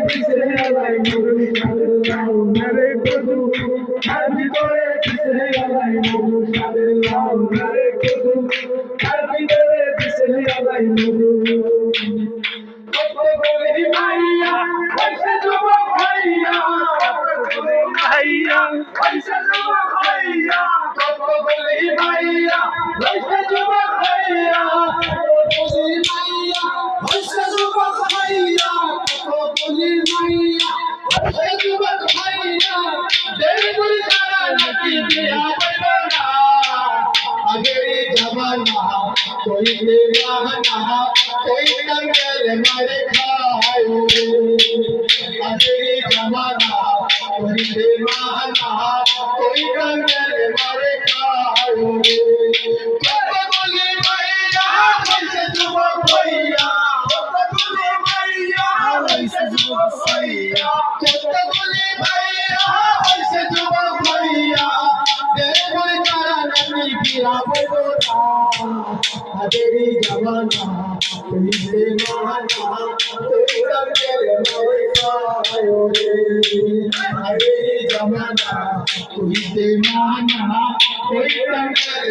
কিসে আলাই মুরুলি সাদের লাউ রে কদু তার ভিতরে কিসে আলাই মুরুলি সাদের লাউ রে কদু তার ভিতরে কিসে আলাই মুরুলি কত গলি মাইয়া কইছে যুবক ভাইয়া কত গলি মাইয়া কইছে যুবক ভাইয়া কত গলি মাইয়া কইছে যুবক ভাইয়া কত গলি মাইয়া কইছে যুবক ভাইয়া কত গলি মাইয়া কইছে যুবক ভাইয়া দেরি করে তারা নাকি বিয়া হইল না আগের জামানা কইতে বাহানা কই কাঙ্গেল মারে খায় আগের জামানা কইতে বাহানা কই কাঙ্গেল মারে খায় কত বলি মাইয়া কইছে যুবক ভাইয়া কত বলি মাইয়া কইছে যুবক ভাইয়া কত বলি মাইয়া কইছে যুবক ভাইয়া দেরি করে তারা নাকি বিয়া হইল না আগের জামানা কইতে বাহানা কই কাঙ্গেল মারে খায় আগের জামানা কইতে বাহানা কই কাঙ্গেল